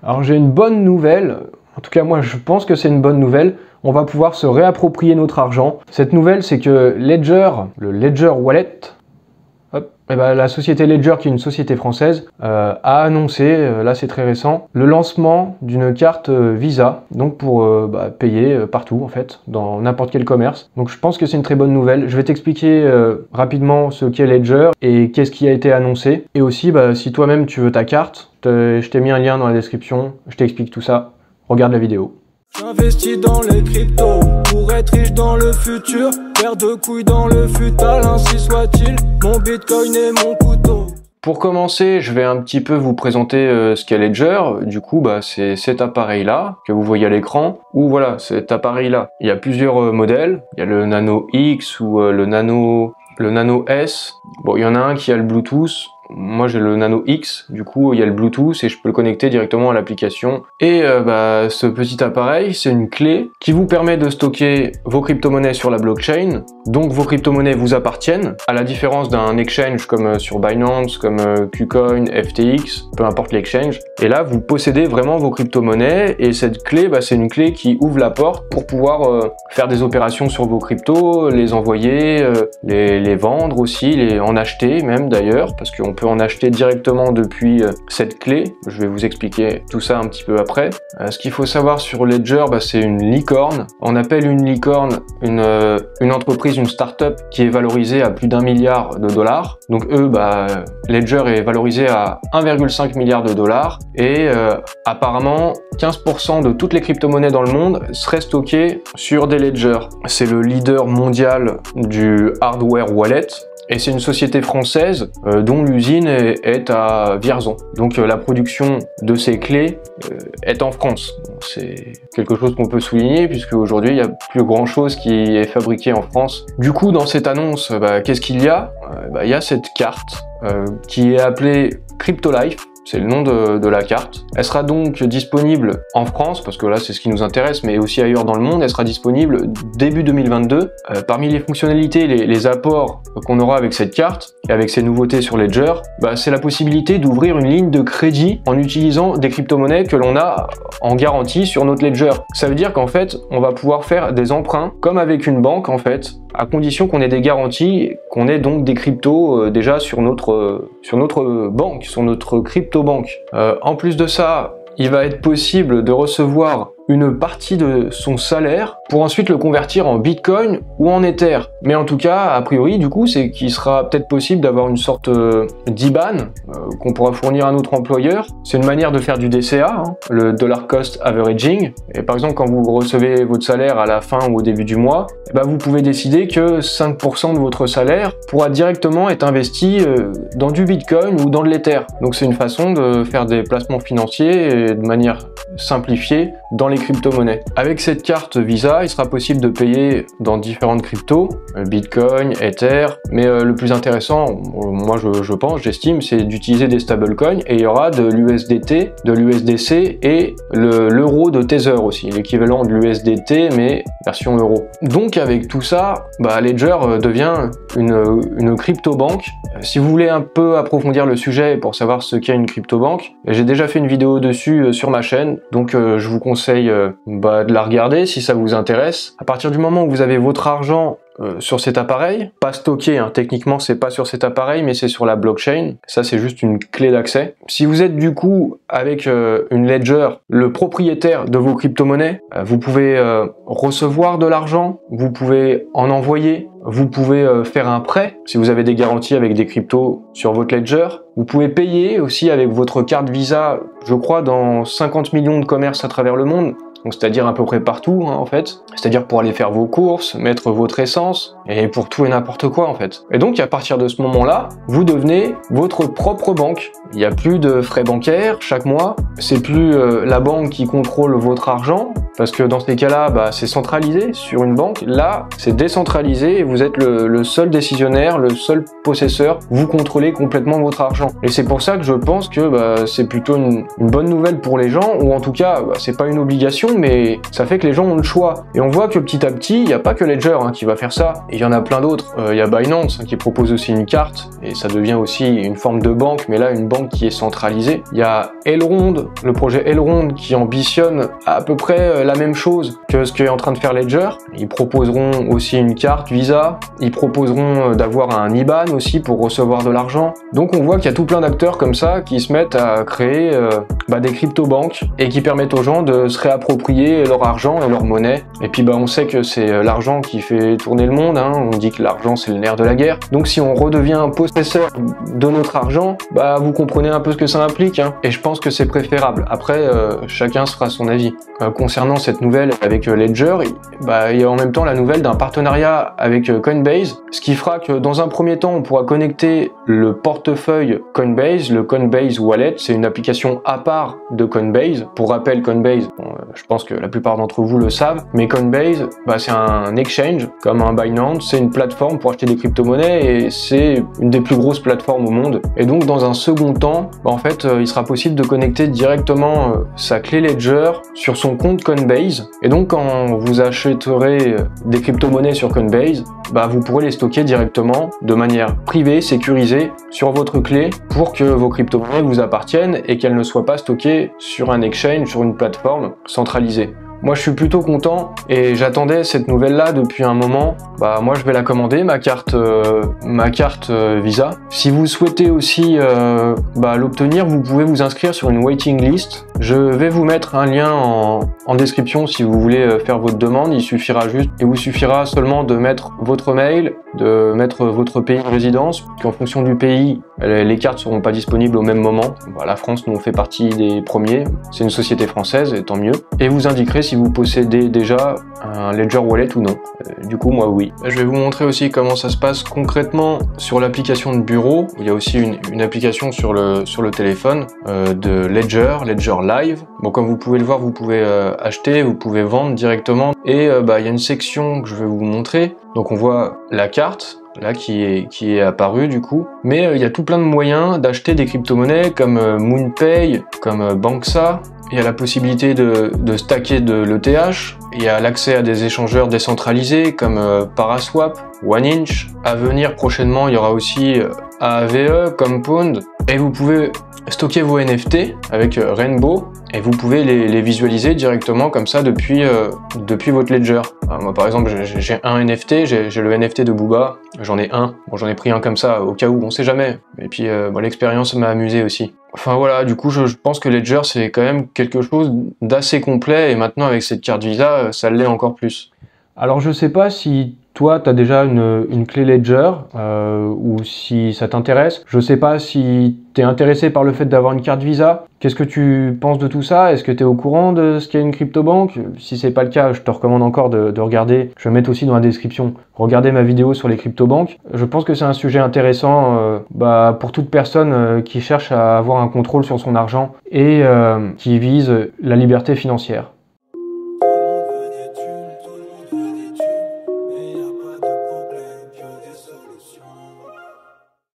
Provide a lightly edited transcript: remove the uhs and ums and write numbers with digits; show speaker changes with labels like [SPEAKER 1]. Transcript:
[SPEAKER 1] Alors j'ai une bonne nouvelle, en tout cas moi je pense que c'est une bonne nouvelle, on va pouvoir se réapproprier notre argent. Cette nouvelle c'est que Ledger, le Ledger Wallet, la société Ledger, qui est une société française, a annoncé, là c'est très récent, le lancement d'une carte Visa, donc pour payer partout en fait, dans n'importe quel commerce. Donc je pense que c'est une très bonne nouvelle. Je vais t'expliquer rapidement ce qu'est Ledger et qu'est-ce qui a été annoncé. Et aussi, si toi-même tu veux ta carte, je t'ai mis un lien dans la description, je t'explique tout ça. Regarde la vidéo.
[SPEAKER 2] J'investis dans les cryptos pour être riche dans le futur, faire de couilles dans le futal, ainsi soit-il. Mon bitcoin est mon couteau.
[SPEAKER 1] Pour commencer, je vais un petit peu vous présenter ce qu'est Ledger. Du coup, c'est cet appareil-là que vous voyez à l'écran, ou voilà, cet appareil-là. Il y a plusieurs modèles. Il y a le Nano X ou le Nano S. Bon, il y en a un qui a le Bluetooth. Moi j'ai le Nano X, du coup il y a le Bluetooth et je peux le connecter directement à l'application. Et ce petit appareil, c'est une clé qui vous permet de stocker vos crypto-monnaies sur la blockchain. Donc vos crypto-monnaies vous appartiennent, à la différence d'un exchange comme sur Binance, comme KuCoin, FTX, peu importe l'exchange. Et là vous possédez vraiment vos crypto-monnaies et cette clé, c'est une clé qui ouvre la porte pour pouvoir faire des opérations sur vos cryptos, les envoyer, les vendre aussi, en acheter même d'ailleurs, parce qu'on peut en acheter directement depuis cette clé. Je vais vous expliquer tout ça un petit peu après. Ce qu'il faut savoir sur Ledger, c'est une licorne. On appelle une licorne une entreprise, une start-up qui est valorisée à plus d'1 milliard de dollars. Donc eux, Ledger est valorisé à 1,5 milliard de dollars et apparemment 15% de toutes les crypto-monnaies dans le monde seraient stockées sur des Ledger. C'est le leader mondial du hardware wallet. Et c'est une société française dont l'usine est à Vierzon. Donc la production de ces clés est en France. C'est quelque chose qu'on peut souligner puisque aujourd'hui il n'y a plus grand chose qui est fabriqué en France. Du coup dans cette annonce, qu'est-ce qu'il y a? Il y a cette carte qui est appelée CryptoLife. C'est le nom de la carte. Elle sera donc disponible en France, parce que là c'est ce qui nous intéresse, mais aussi ailleurs dans le monde. Elle sera disponible début 2022. Parmi les fonctionnalités, les apports qu'on aura avec cette carte, et avec ces nouveautés sur Ledger, c'est la possibilité d'ouvrir une ligne de crédit en utilisant des crypto-monnaies que l'on a en garantie sur notre Ledger. Ça veut dire qu'en fait, on va pouvoir faire des emprunts comme avec une banque en fait, à condition qu'on ait des garanties, qu'on ait donc des cryptos déjà sur notre banque, sur notre crypto-banque. En plus de ça, il va être possible de recevoir une partie de son salaire pour ensuite le convertir en Bitcoin ou en Ether. Mais en tout cas, a priori, du coup, c'est qu'il sera peut-être possible d'avoir une sorte d'IBAN qu'on pourra fournir à notre employeur. C'est une manière de faire du DCA, le Dollar Cost Averaging. Et par exemple, quand vous recevez votre salaire à la fin ou au début du mois, vous pouvez décider que 5% de votre salaire pourra directement être investi dans du Bitcoin ou dans de l'Ether. Donc c'est une façon de faire des placements financiers de manière simplifiée dans les crypto-monnaies. Avec cette carte Visa, il sera possible de payer dans différentes cryptos, Bitcoin, Ether, mais le plus intéressant, moi j'estime, c'est d'utiliser des stablecoins et il y aura de l'USDT, de l'USDC et l'euro de Tether aussi, l'équivalent de l'USDT mais version euro. Donc avec tout ça, Ledger devient une crypto-banque. Si vous voulez un peu approfondir le sujet pour savoir ce qu'est une crypto-banque, j'ai déjà fait une vidéo dessus sur ma chaîne, donc je vous conseille de la regarder si ça vous intéresse. À partir du moment où vous avez votre argent sur cet appareil, pas stocké, techniquement c'est pas sur cet appareil mais c'est sur la blockchain, ça c'est juste une clé d'accès. Si vous êtes du coup avec une Ledger le propriétaire de vos crypto-monnaies, vous pouvez recevoir de l'argent, vous pouvez en envoyer, vous pouvez faire un prêt si vous avez des garanties avec des cryptos sur votre Ledger. Vous pouvez payer aussi avec votre carte Visa, je crois, dans 50 millions de commerces à travers le monde. Donc c'est-à-dire à peu près partout en fait. C'est-à-dire pour aller faire vos courses, mettre votre essence, et pour tout et n'importe quoi en fait. Et donc à partir de ce moment-là, vous devenez votre propre banque. Il n'y a plus de frais bancaires chaque mois. C'est plus la banque qui contrôle votre argent. parce que dans ces cas-là, bah, c'est centralisé sur une banque. Là, c'est décentralisé et vous êtes le seul décisionnaire, le seul possesseur. Vous contrôlez complètement votre argent. Et c'est pour ça que je pense que bah, c'est plutôt une bonne nouvelle pour les gens, ou en tout cas, bah, c'est pas une obligation, mais ça fait que les gens ont le choix. Et on voit que petit à petit, il n'y a pas que Ledger qui va faire ça, il y en a plein d'autres. Il y a Binance qui propose aussi une carte, et ça devient aussi une forme de banque, mais là, une banque qui est centralisée. Il y a Elrond, le projet Elrond, qui ambitionne à peu près la même chose que ce qu'est en train de faire Ledger. Ils proposeront aussi une carte Visa, ils proposeront d'avoir un IBAN aussi pour recevoir de l'argent. Donc on voit qu'il y a tout plein d'acteurs comme ça qui se mettent à créer des crypto-banques et qui permettent aux gens de se réapproprier leur argent et leur monnaie. Et puis on sait que c'est l'argent qui fait tourner le monde, on dit que l'argent c'est le nerf de la guerre. Donc si on redevient un possesseur de notre argent, vous comprenez un peu ce que ça implique, et je pense que c'est préférable. Après, chacun se fera son avis. Concernant cette nouvelle avec Ledger, il y a en même temps la nouvelle d'un partenariat avec Coinbase, ce qui fera que dans un premier temps, on pourra connecter le portefeuille Coinbase, le Coinbase Wallet, c'est une application à part de Coinbase. Pour rappel, Coinbase, je pense que la plupart d'entre vous le savent, mais Coinbase, c'est un exchange, comme un Binance, c'est une plateforme pour acheter des crypto-monnaies et c'est une des plus grosses plateformes au monde. Et donc dans un second temps, en fait, il sera possible de connecter directement sa clé Ledger sur son compte Coinbase. Et donc quand vous achèterez des crypto-monnaies sur Coinbase, vous pourrez les stocker directement de manière privée, sécurisée, sur votre clé pour que vos crypto-monnaies vous appartiennent et qu'elles ne soient pas stockées sur un exchange, sur une plateforme centralisée. Moi je suis plutôt content et j'attendais cette nouvelle là depuis un moment. Moi je vais la commander, ma carte Visa. Si vous souhaitez aussi l'obtenir, vous pouvez vous inscrire sur une waiting list. Je vais vous mettre un lien en description si vous voulez faire votre demande. Il vous suffira seulement de mettre votre mail, de mettre votre pays de résidence, qu'en fonction du pays, les cartes seront pas disponibles au même moment. La France, nous on fait partie des premiers, c'est une société française et tant mieux. Et vous indiquerez si vous possédez déjà un Ledger Wallet ou non. Du coup, moi oui. Je vais vous montrer aussi comment ça se passe concrètement sur l'application de bureau. Il y a aussi une application sur le téléphone de Ledger Live. Comme vous pouvez le voir, vous pouvez acheter, vous pouvez vendre directement. Et il y a une section que je vais vous montrer. Donc on voit la carte là qui est apparue du coup, mais il y a tout plein de moyens d'acheter des crypto-monnaies comme MoonPay, comme Banksa. Il y a la possibilité de stacker de l'ETH, il y a l'accès à des échangeurs décentralisés comme Paraswap, OneInch. À venir prochainement, il y aura aussi Aave, Compound, et vous pouvez stocker vos NFT avec Rainbow et vous pouvez les visualiser directement comme ça depuis votre Ledger. Moi par exemple j'ai un NFT, j'ai le NFT de Booba, j'en ai un. J'en ai pris un comme ça au cas où, on sait jamais. Et puis l'expérience m'a amusé aussi. Enfin voilà, du coup je pense que Ledger c'est quand même quelque chose d'assez complet et maintenant avec cette carte Visa ça l'est encore plus. Alors je sais pas si toi tu as déjà une clé Ledger ou si ça t'intéresse. Je sais pas si tu es intéressé par le fait d'avoir une carte Visa. Qu'est-ce que tu penses de tout ça? Est-ce que tu es au courant de ce qu'est une crypto-banque? Si c'est pas le cas, je te recommande encore de regarder, je vais mettre aussi dans la description, regarder ma vidéo sur les crypto-banques. Je pense que c'est un sujet intéressant pour toute personne qui cherche à avoir un contrôle sur son argent et qui vise la liberté financière.